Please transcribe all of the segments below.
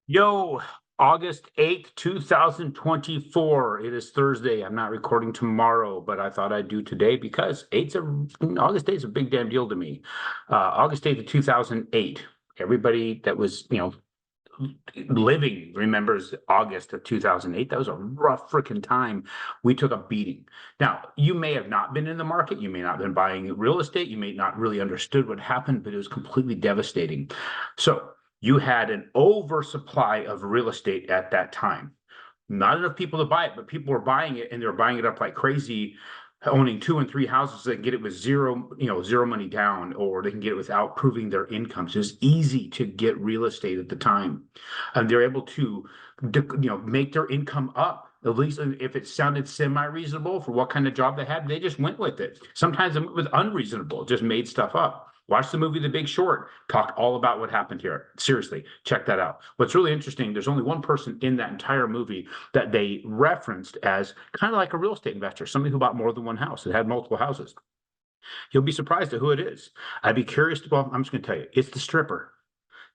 Yo, August 8th, 2024. It is Thursday. I'm not recording tomorrow, but I thought I'd do today because August 8th is a big damn deal to me. August 8th of 2008. Everybody that was, living remembers August of 2008. That was a rough freaking time. We took a beating. Now, you may have not been in the market. You may not have been buying real estate. You may not really understood what happened, but it was completely devastating. So you had an oversupply of real estate at that time. Not enough people to buy it, but people were buying it and they're buying it up like crazy, owning two and three houses. They can get it with zero money down, or they can get it without proving their income. So it's easy to get real estate at the time. And they're able to, make their income up. At least if it sounded semi-reasonable for what kind of job they had, they just went with it. Sometimes it was unreasonable, just made stuff up. Watch the movie The Big Short. Talk all about what happened here. Seriously, check that out. What's really interesting, there's only one person in that entire movie that they referenced as kind of like a real estate investor, somebody who bought more than one house, that had multiple houses. You'll be surprised at who it is. I'd be curious to, well, I'm just going to tell you, it's the stripper.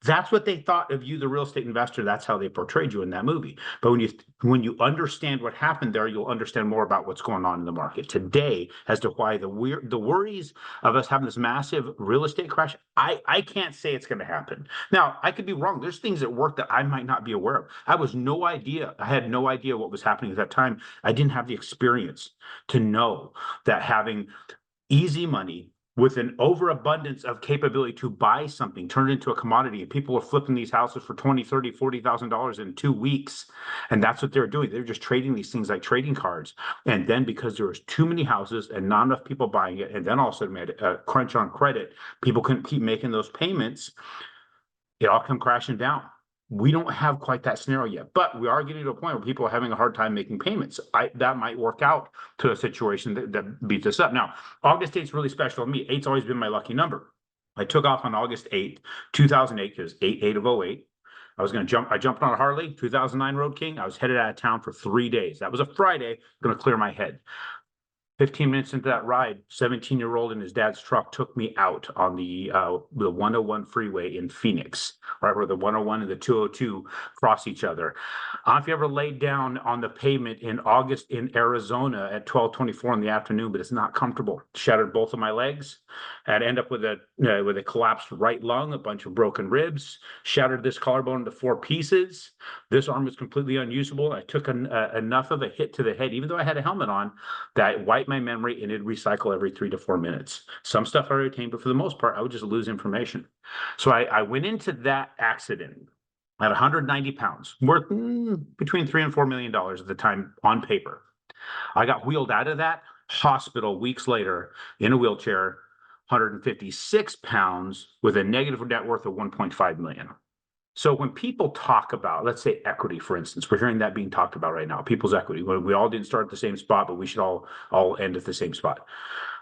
That's what they thought of you, the real estate investor. That's how they portrayed you in that movie. But when you understand what happened there, you'll understand more about what's going on in the market today as to why the worries of us having this massive real estate crash. I can't say it's going to happen. Now, I could be wrong. There's things at work that I might not be aware of. I had no idea what was happening at that time. I didn't have the experience to know that having easy money with an overabundance of capability to buy something, turn it into a commodity. And people are flipping these houses for $20, $30, $40,000 in 2 weeks. And that's what they're doing. They're just trading these things like trading cards. And then because there was too many houses and not enough people buying it, and then all of a sudden we had a crunch on credit, people couldn't keep making those payments, it all come crashing down. We don't have quite that scenario yet, but we are getting to a point where people are having a hard time making payments. That might work out to a situation that beats us up. Now, August 8th is really special to me. Eight's always been my lucky number. I took off on August 8th, 2008, because 8 of 08. I jumped on a Harley, 2009 Road King. I was headed out of town for 3 days. That was a Friday, going to clear my head. 15 minutes into that ride, 17-year-old in his dad's truck took me out on the 101 freeway in Phoenix, right where the 101 and the 202 cross each other. I don't know if you ever laid down on the pavement in August in Arizona at 12:24 in the afternoon, but it's not comfortable. Shattered both of my legs. I'd end up with a collapsed right lung, a bunch of broken ribs, shattered this collarbone into 4 pieces. This arm was completely unusable. I took enough of a hit to the head, even though I had a helmet on, that wiped my memory and it'd recycle every 3 to 4 minutes. Some stuff I retained, but for the most part, I would just lose information. So I went into that accident at 190 pounds, worth between $3 and $4 million at the time on paper. I got wheeled out of that hospital weeks later in a wheelchair, 156 pounds with a negative net worth of 1.5 million. So when people talk about, let's say, equity, for instance, we're hearing that being talked about right now, people's equity. We all didn't start at the same spot, but we should all end at the same spot.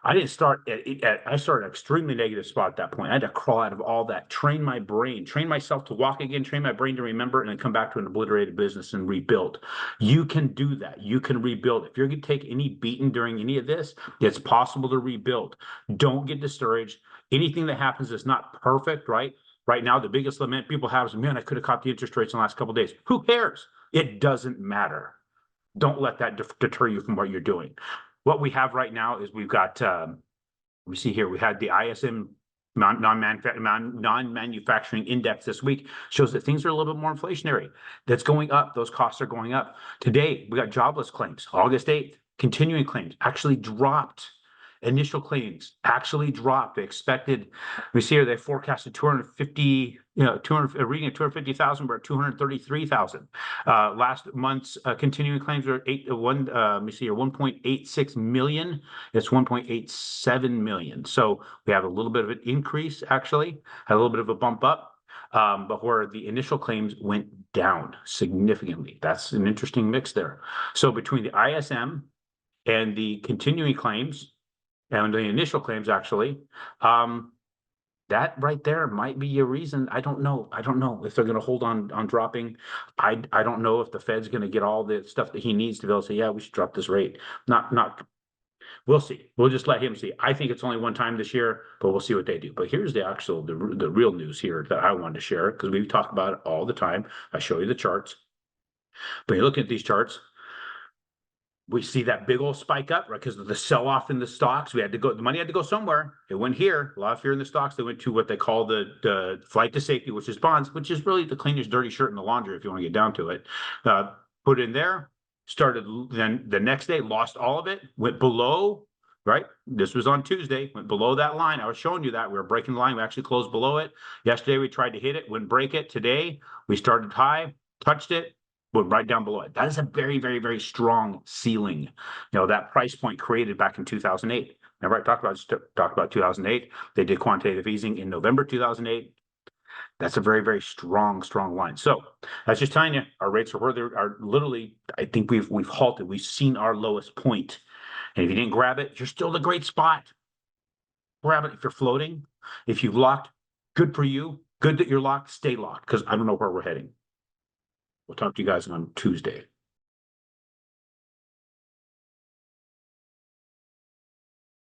I didn't start I started an extremely negative spot at that point. I had to crawl out of all that, train my brain, train myself to walk again, train my brain to remember, and then come back to an obliterated business and rebuild. You can do that. You can rebuild. If you're going to take any beating during any of this, it's possible to rebuild. Don't get discouraged. Anything that happens is not perfect, right? Right now, the biggest lament people have is, man, I could have caught the interest rates in the last couple of days. Who cares? It doesn't matter. Don't let that deter you from what you're doing. What we have right now is we've got, we see here, we had the ISM non-manufacturing index this week, shows that things are a little bit more inflationary. That's going up. Those costs are going up. Today, we got jobless claims, August 8th, continuing claims actually dropped. Initial claims actually dropped. They expected, we see here, they forecasted 250, reading at 250,000, we're at 233,000. Last month's continuing claims are 1.86 million. It's 1.87 million. So we have a little bit of an increase, actually, had a little bit of a bump up. But where the initial claims went down significantly. That's an interesting mix there. So between the ISM and the continuing claims, and the initial claims, actually, that right there might be a reason. I don't know if they're going to hold on dropping. I don't know if the Fed's going to get all the stuff that he needs to be able to say, yeah, we should drop this rate. We'll see. We'll just let him see. I think it's only one time this year, but we'll see what they do. But here's the real news here that I wanted to share, because we talk about it all the time. I show you the charts. But you're looking at these charts, we see that big old spike up, right? Because of the sell-off in the stocks. We had to go, the money had to go somewhere. It went here, a lot of fear in the stocks. They went to what they call the flight to safety, which is bonds, which is really the cleanest dirty shirt in the laundry, if you want to get down to it. Put in there, started, then the next day, lost all of it, went below, right? This was on Tuesday, went below that line. I was showing you that we were breaking the line. We actually closed below it. Yesterday, we tried to hit it, wouldn't break it. Today, we started high, touched it, but right down below it. That is a very, very, very strong ceiling. That price point created back in 2008. Remember, I talked about 2008. They did quantitative easing in November 2008. That's a very, very strong, strong line. So that's just telling you our rates are where they are. Literally, I think we've halted. We've seen our lowest point. And if you didn't grab it, you're still in a great spot. Grab it if you're floating. If you've locked, good for you. Good that you're locked. Stay locked, because I don't know where we're heading. We'll talk to you guys on Tuesday.